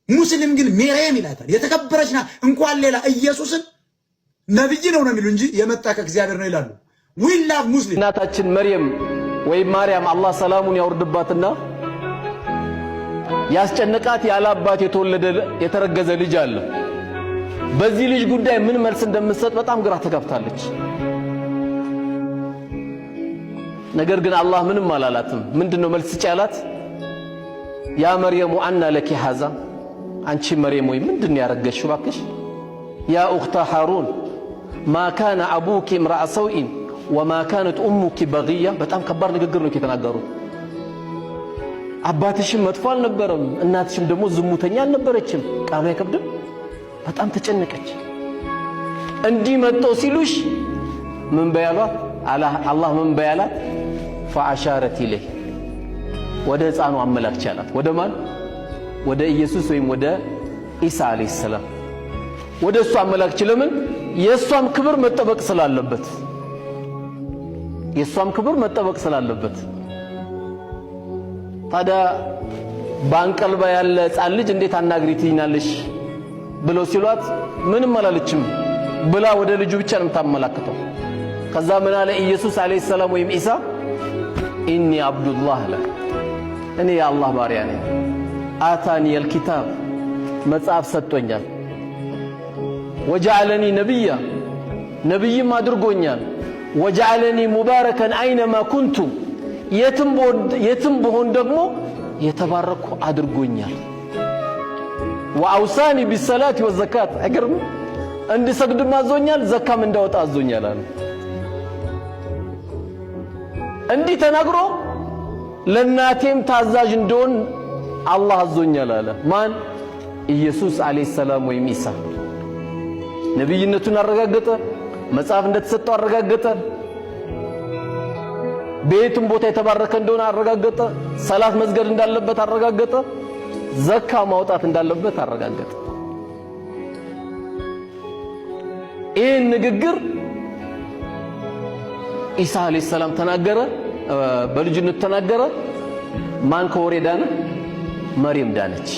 ሙስሊም ግን መርየም ይላታል። የተከበረችና እንኳን ሌላ ኢየሱስን ነብይ ነው የሚሉ እንጂ የመጣ ከእግዚአብሔር ነው ይላሉ። we love muslim እናታችን መርየም ወይ ማርያም አላህ ሰላሙን ያወርድባትና ያስጨነቃት ያለ አባት የተወለደ የተረገዘ ልጅ አለ። በዚህ ልጅ ጉዳይ ምን መልስ እንደምትሰጥ በጣም ግራ ተጋብታለች። ነገር ግን አላህ ምንም አላላትም። ምንድነው መልስ ጫላት? ያ መርየም አና ለኪ ሐዛ፣ አንቺ መርየም ወይ ምንድነው ያረገሽው? ባክሽ ያ ኡኽታ ሃሩን ማ ካነ አቡኪ እምራአ ሰውኢን ወማ ካነት ኡሙኪ በግያ። በጣም ከባድ ንግግር ነው የተናገሩት። አባትሽም መጥፎ አልነበረም፣ እናትሽም ደግሞ ዝሙተኛ አልነበረችም። ቃሉ አይከብድም? በጣም ተጨነቀች። እንዲህ መጥተው ሲሉሽ ምን በያሏት? አላህ ምን በያላት? ፈአሻረት ኢለይ፣ ወደ ሕፃኑ አመላክች አላት። ወደ ማን? ወደ ኢየሱስ ወይም ወደ ኢሳ አለይሂ ሰላም ወደ እሱ አመላክች። ለምን? የእሷም ክብር መጠበቅ ስላለበት፣ የእሷም ክብር መጠበቅ ስላለበት። ታዲያ ባንቀልባ ያለ ሕፃን ልጅ እንዴት አናግሪ ትይናለሽ ብለው ሲሏት ምንም አላለችም ብላ ወደ ልጁ ብቻ ነው የምታመላክተው። ከዛ ምን አለ ኢየሱስ አለይሂ ሰላም ወይም ኢሳ ኢኒ አብዱላህ አለ፣ እኔ የአላህ ባሪያ ነኝ። አታኒ አልኪታብ፣ መጽሐፍ ሰጥቶኛል። ወጀዐለኒ ነቢያ፣ ነቢይም አድርጎኛል። ወጀዐለኒ ሙባረከን አይነማ ኩንቱ፣ የትም ብሆን ደግሞ የተባረኩ አድርጎኛል። ወአውሳኒ ቢሰላት ወዘካት፣ አይገርም? እንድሰግድም አዞኛል፣ ዘካም እንዳወጣ አዞኛል አለ። እንዲህ ተናግሮ ለናቴም ታዛዥ እንደሆን አላህ አዞኛል አለ። ማን? ኢየሱስ አለይሂ ሰላም ወይም ኢሳ። ነብይነቱን አረጋገጠ፣ መጽሐፍ እንደተሰጠው አረጋገጠ፣ ቤቱም ቦታ የተባረከ እንደሆነ አረጋገጠ፣ ሰላት መስገድ እንዳለበት አረጋገጠ፣ ዘካ ማውጣት እንዳለበት አረጋገጠ። ይህን ንግግር ኢሳ አለይሂ ሰላም ተናገረ፣ በልጅነቱ ተናገረ። ማን ከወሬ ዳነ? መርየም ዳነች።